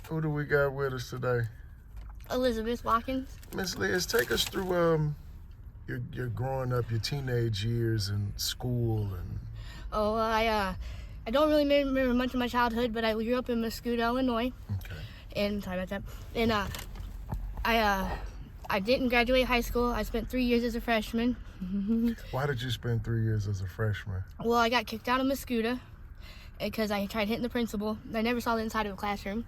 Who do we got with us today? Elizabeth Watkins. Miss Liz, take us through your growing up, your teenage years in school and. Oh, I don't really remember much of my childhood, but I grew up in Muscoda, Illinois. Okay. And sorry about that. And I didn't graduate high school. I spent 3 years as a freshman. Why did you spend 3 years as a freshman? Well, I got kicked out of Muscoda because I tried hitting the principal. I never saw the inside of a classroom.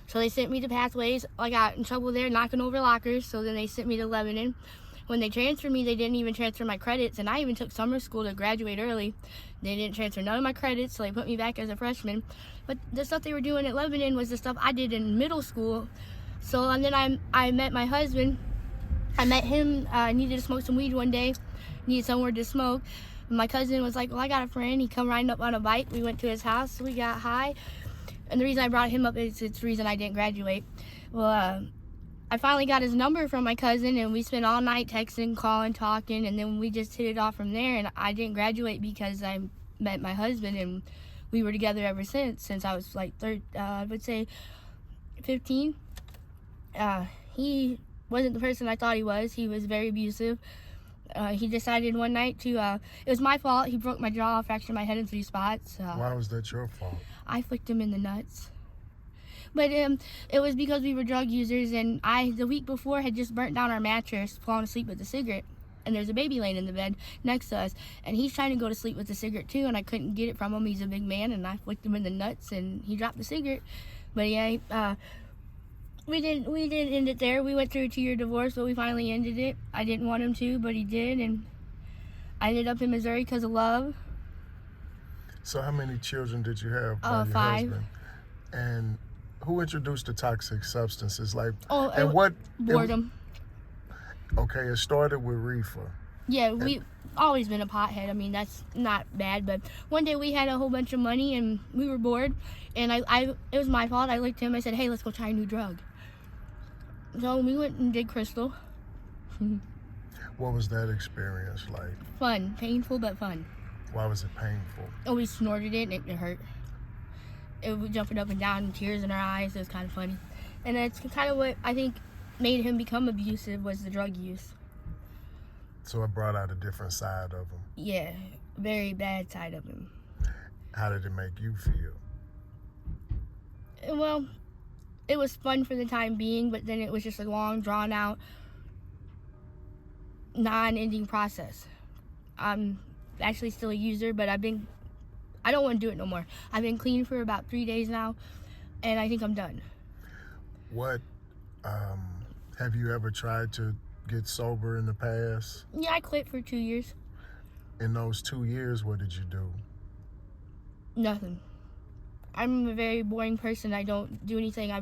So they sent me to Pathways. I got in trouble there knocking over lockers, so then they sent me to Lebanon. When they transferred me, they didn't even transfer my credits, and I even took summer school to graduate early. They didn't transfer none of my credits, so they put me back as a freshman. But the stuff they were doing at Lebanon was the stuff I did in middle school. So, and then I met my husband. I met him, needed to smoke some weed one day, needed somewhere to smoke. My cousin was like, well, I got a friend. He come riding up on a bike. We went to his house, we got high. And the reason I brought him up is it's the reason I didn't graduate. Well, I finally got his number from my cousin, and we spent all night texting, calling, talking, and then we just hit it off from there. And I didn't graduate because I met my husband, and we were together ever since I was like, I would say 15. He wasn't the person I thought he was. He was very abusive. He decided one night to, it was my fault. He broke my jaw, fractured my head in 3 spots. Why was that your fault? I flicked him in the nuts. But it was because we were drug users, and I, the week before, had just burnt down our mattress, falling asleep with a cigarette. And there's a baby laying in the bed next to us, and he's trying to go to sleep with the cigarette too, and I couldn't get it from him. He's a big man, and I flicked him in the nuts, and he dropped the cigarette. But yeah, we didn't end it there. We went through a 2-year divorce, but we finally ended it. I didn't want him to, but he did, and I ended up in Missouri because of love. So how many children did you have by your 5. husband? And who introduced the toxic substances? Boredom. It started with reefer. Yeah, we've always been a pothead. I mean, that's not bad, but one day we had a whole bunch of money and we were bored, and it was my fault. I looked at him, I said, hey, let's go try a new drug. So we went and did crystal. What was that experience like? Fun. Painful, but fun. Why was it painful? Oh, we snorted it and it hurt. It was jumping up and down, tears in our eyes. It was kind of funny. And that's kind of what I think made him become abusive, was the drug use. So it brought out a different side of him. Yeah, very bad side of him. How did it make you feel? Well, it was fun for the time being, but then it was just a long, drawn-out, non-ending process. I'm actually still a user, but I don't want to do it no more. I've been clean for about 3 days now, and I think I'm done. What, have you ever tried to get sober in the past? Yeah, I quit for 2 years. In those 2 years, what did you do? Nothing. I'm a very boring person. I don't do anything. I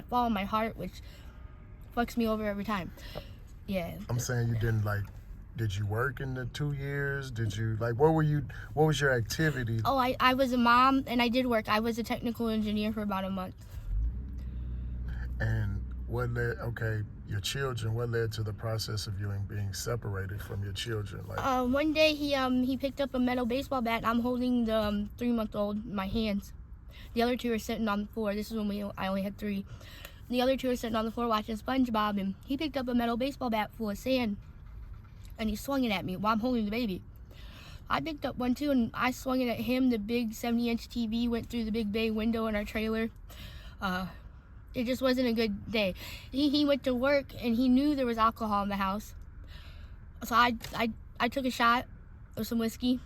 follow my heart, which fucks me over every time. Yeah. I'm saying you didn't, did you work in the 2 years? Did you, what was your activity? Oh, I was a mom, and I did work. I was a technical engineer for about a month. And what led, your children, what led to the process of you being separated from your children? One day he picked up a metal baseball bat, and I'm holding the 3-month-old in my hands. The other 2 are sitting on the floor. This is when I only had 3. The other 2 are sitting on the floor watching SpongeBob, and he picked up a metal baseball bat full of sand, and he swung it at me while I'm holding the baby. I picked up one too, and I swung it at him. The big 70-inch TV went through the big bay window in our trailer. It just wasn't a good day. He went to work, and he knew there was alcohol in the house. So I took a shot of some whiskey.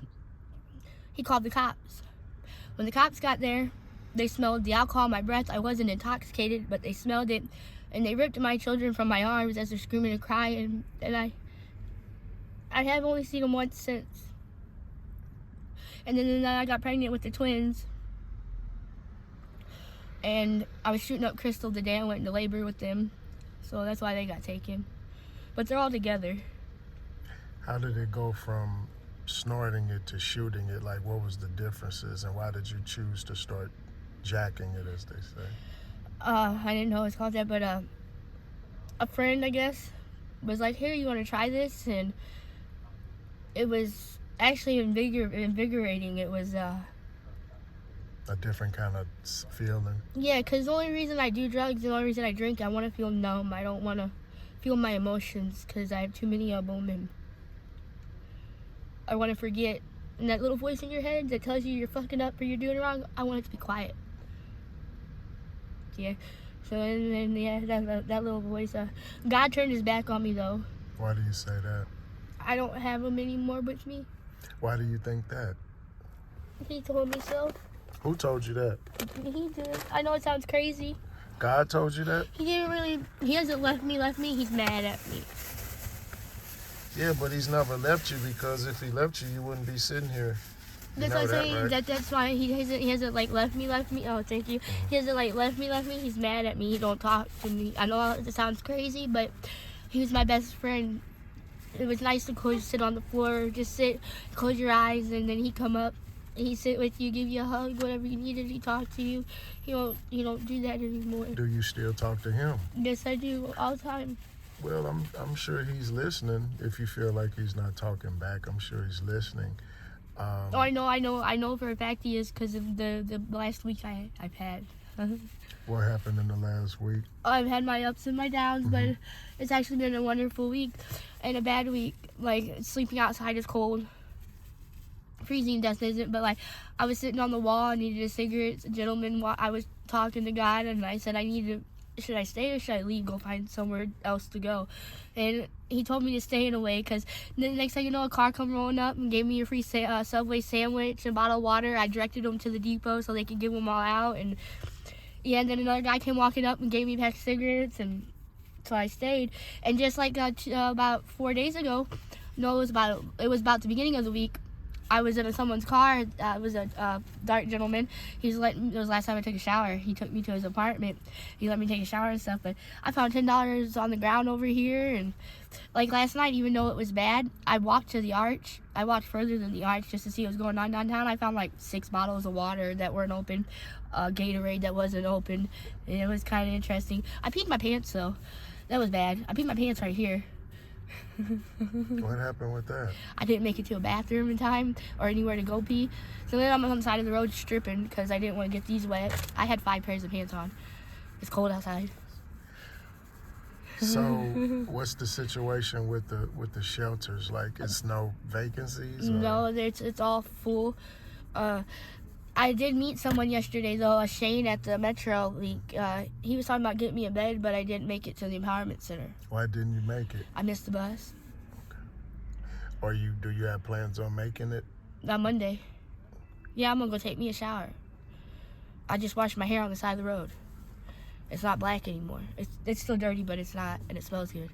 He called the cops. When the cops got there, they smelled the alcohol in my breath. I wasn't intoxicated, but they smelled it, and they ripped my children from my arms as they're screaming and crying, and I have only seen them once since. And then I got pregnant with the twins. And I was shooting up Crystal the day I went into labor with them. So that's why they got taken. But they're all together. How did it go from snorting it to shooting it? What was the differences, and why did you choose to start jacking it, as they say? I didn't know it's called that, but a friend, I guess, was like, here, you want to try this? And it was actually invigorating. It was A different kind of feeling. Yeah, because the only reason I do drugs, the only reason I drink, I want to feel numb. I don't want to feel my emotions because I have too many of them, and I want to forget. And that little voice in your head that tells you you're fucking up or you're doing it wrong, I want it to be quiet. Yeah. So, and then, yeah, that little voice. God turned his back on me, though. Why do you say that? I don't have him anymore with me. Why do you think that? He told me so. Who told you that? He did. I know it sounds crazy. God told you that? He hasn't left me. He's mad at me. Yeah, but he's never left you, because if he left you, you wouldn't be sitting here. That's what I'm saying. Right? That's why he hasn't like left me. Oh, thank you. He hasn't like left me. He's mad at me. He don't talk to me. I know it sounds crazy, but he was my best friend. It was nice to sit on the floor, just sit, close your eyes, and then he come up. He sit with you, give you a hug, whatever you needed. He talk to you. You don't do that anymore. Do you still talk to him? Yes, I do all the time. Well, I'm sure he's listening. If you feel like he's not talking back, I'm sure he's listening. I know for a fact he is, because of the last week I've had. What happened in the last week? I've had my ups and my downs, but it's actually been a wonderful week and a bad week. Like, sleeping outside is cold. Freezing death isn't, but like, I was sitting on the wall, I needed a cigarette. A gentleman, I was talking to God, and I said, should I stay or should I leave, go find somewhere else to go? And he told me to stay in a way, because the next thing you know, a car come rolling up and gave me a free Subway sandwich and a bottle of water. I directed them to the depot so they could give them all out, and yeah, and then another guy came walking up and gave me a pack of cigarettes, and so I stayed. And just like about 4 days ago, no, it was about the beginning of the week, I was in someone's car. It was a dark gentleman. It was the last time I took a shower. He took me to his apartment. He let me take a shower and stuff. But I found $10 on the ground over here. And like last night, even though it was bad, I walked to the arch. I walked further than the arch just to see what was going on downtown. I found like 6 bottles of water that weren't open, Gatorade that wasn't open. And it was kind of interesting. I peed my pants though. That was bad. I peed my pants right here. What happened with that? I didn't make it to a bathroom in time or anywhere to go pee. So then I'm on the side of the road stripping because I didn't want to get these wet. I had 5 pairs of pants on. It's cold outside. So, what's the situation with the shelters? Like, it's no vacancies? Or? No, it's all full. I did meet someone yesterday though, Shane at the Metro Link. He was talking about getting me a bed, but I didn't make it to the empowerment center. Why didn't you make it? I missed the bus. Okay. Do you have plans on making it? On Monday. Yeah, I'm gonna go take me a shower. I just washed my hair on the side of the road. It's not black anymore. It's still dirty, but it's not, and it smells good.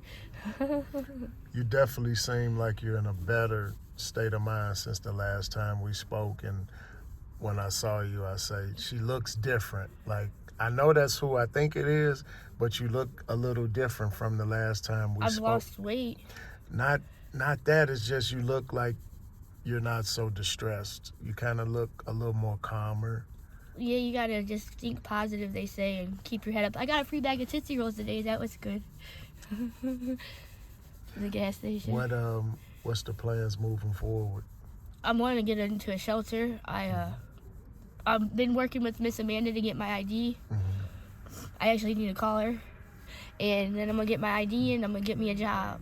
You definitely seem like you're in a better state of mind since the last time we spoke, and when I saw you, I say, she looks different. Like, I know that's who I think it is, but you look a little different from the last time we spoke. I've lost weight. Not that, it's just you look like you're not so distressed. You kind of look a little more calmer. Yeah, you gotta just think positive, they say, and keep your head up. I got a free bag of Tootsie Rolls today. That was good. The gas station. What's the plans moving forward? I'm wanting to get into a shelter. I've been working with Miss Amanda to get my ID. Mm-hmm. I actually need to call her. And then I'm going to get my ID and I'm going to get me a job.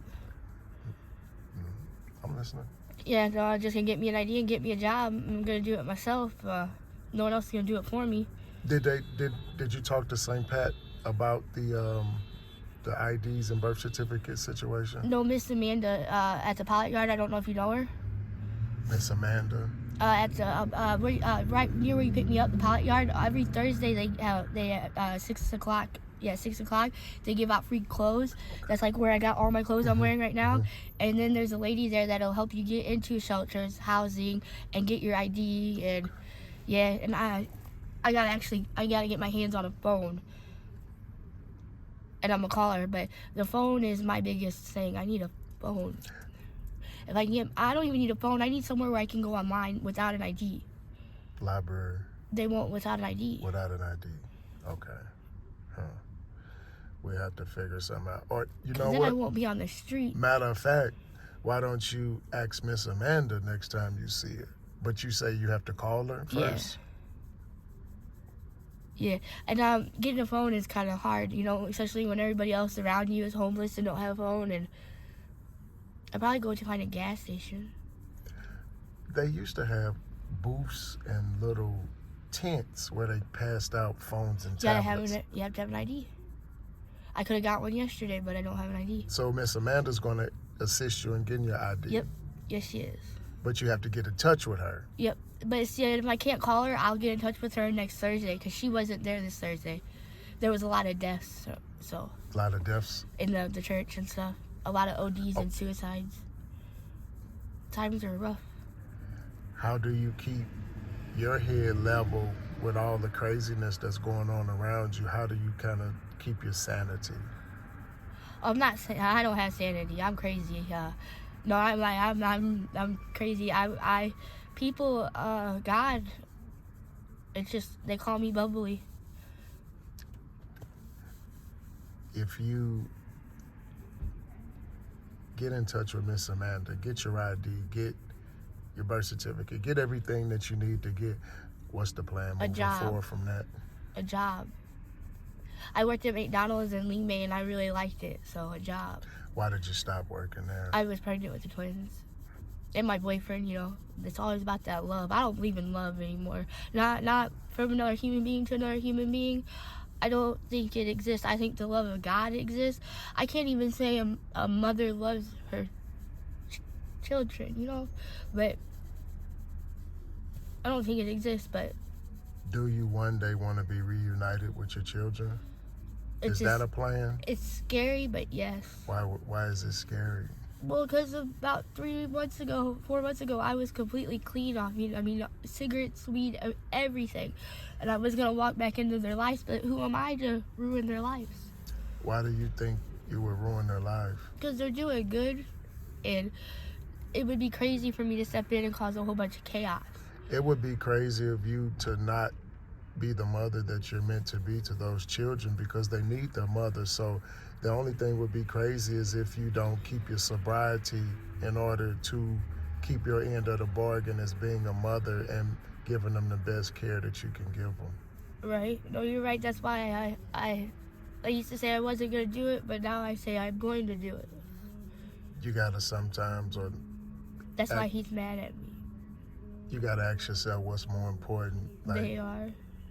Mm-hmm. I'm listening. Yeah, no, I'm just going to get me an ID and get me a job. I'm going to do it myself. No one else is going to do it for me. Did you talk to St. Pat about the IDs and birth certificate situation? No, Miss Amanda at the pilot yard. I don't know if you know her. Miss Amanda. At the right near where you pick me up, the pilot yard. Every Thursday they at 6 o'clock. Yeah, 6 o'clock. They give out free clothes. That's like where I got all my clothes I'm wearing right now. Mm-hmm. And then there's a lady there that'll help you get into shelters, housing, and get your ID. And yeah, and I gotta get my hands on a phone. And I'm gonna call her, but the phone is my biggest thing. I need a phone. If I don't even need a phone. I need somewhere where I can go online without an ID. Library. They won't without an ID. Without an ID. Okay. Huh. We have to figure something out. Or you know then what? I won't be on the street. Matter of fact, why don't you ask Miss Amanda next time you see her? But you say you have to call her first. Yeah, and getting a phone is kind of hard, you know, especially when everybody else around you is homeless and don't have a phone. And I'd probably go to find a gas station. They used to have booths and little tents where they passed out phones and You gotta tablets. you have to have an ID. I could have got one yesterday, but I don't have an ID. So Miss Amanda's going to assist you in getting your ID. Yep. Yes, she is. But you have to get in touch with her. Yep. But see, if I can't call her, I'll get in touch with her next Thursday because she wasn't there this Thursday. There was a lot of deaths, so A lot of deaths. in the church and stuff. A lot of ODs and suicides. Times are rough. How do you keep your head level with all the craziness that's going on around you? How do you kind of keep your sanity? I'm not saying I don't have sanity. I'm crazy. No, I'm crazy. People, God. It's just they call me bubbly. If you get in touch with Miss Amanda, get your ID, get your birth certificate, get everything that you need to get, what's the plan moving forward from that? A job. I worked at McDonald's in Ling Bay and I really liked it, so a job. Why did you stop working there? I was pregnant with the twins. And my boyfriend, you know, it's always about that love. I don't believe in love anymore. Not from another human being to another human being. I don't think it exists. I think the love of God exists. I can't even say a mother loves her children, you know? But I don't think it exists, but... Do you one day want to be reunited with your children? Is that a plan? It's scary, but yes. Why is it scary? Well, because about 4 months ago, I was completely clean off. I mean, cigarettes, weed, everything. And I was going to walk back into their lives, but who am I to ruin their lives? Why do you think you would ruin their life? Because they're doing good, and it would be crazy for me to step in and cause a whole bunch of chaos. It would be crazy of you to not be the mother that you're meant to be to those children because they need their mother. So the only thing would be crazy is if you don't keep your sobriety in order to keep your end of the bargain as being a mother and giving them the best care that you can give them. Right. No, you're right. That's why I used to say I wasn't going to do it, but now I say I'm going to do it. You gotta sometimes, or that's why he's mad at me. You gotta ask yourself what's more important. Like, they are.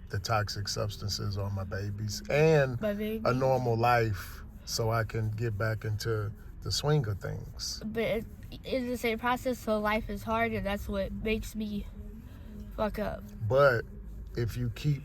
The toxic substances on my babies and a normal life so I can get back into the swing of things. But it's the same process, so life is hard, and that's what makes me fuck up. But if you keep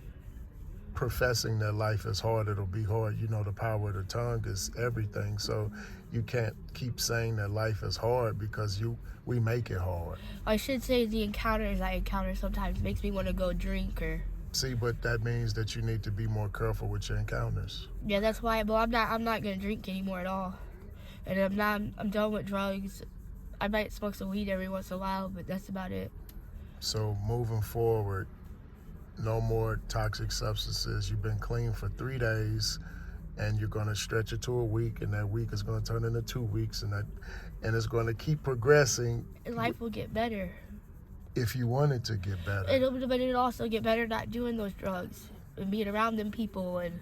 professing that life is hard, it'll be hard. You know, the power of the tongue is everything. So you can't keep saying that life is hard because we make it hard. I should say the encounters I encounter sometimes makes me want to go drink or... See, but that means that you need to be more careful with your encounters. Yeah, that's why. But I'm not gonna drink anymore at all, and I'm done with drugs. I might smoke some weed every once in a while, but that's about it. So moving forward, no more toxic substances. You've been clean for 3 days, and you're gonna stretch it to a week, and that week is gonna turn into 2 weeks, and it's gonna keep progressing. And life will get better. If you want it to get better. But it'll also get better not doing those drugs and being around them people, and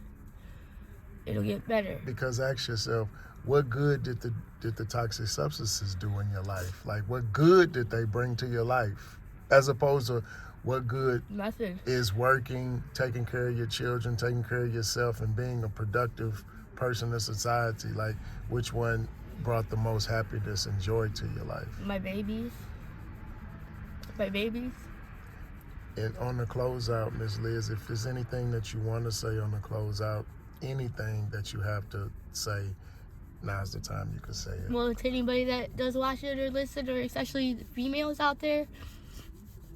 it'll get better. Because ask yourself, what good did the toxic substances do in your life? Like, what good did they bring to your life? As opposed to what good Nothing. Is working, taking care of your children, taking care of yourself, and being a productive person in society. Like, which one brought the most happiness and joy to your life? My babies. And on the closeout, Ms. Liz, if there's anything that you want to say on the closeout, anything that you have to say, now's the time you can say it. Well, to anybody that does watch it or listen, or especially females out there,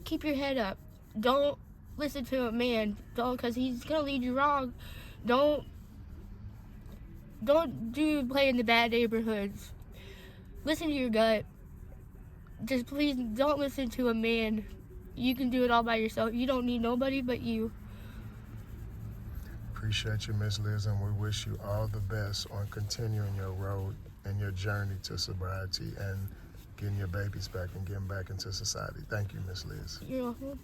keep your head up. Don't listen to a man, because he's gonna lead you wrong. Don't play in the bad neighborhoods. Listen to your gut. Just please don't listen to a man. You can do it all by yourself. You don't need nobody but you. Appreciate you, Miss Liz, and we wish you all the best on continuing your road and your journey to sobriety and getting your babies back and getting back into society. Thank you, Miss Liz. You're welcome.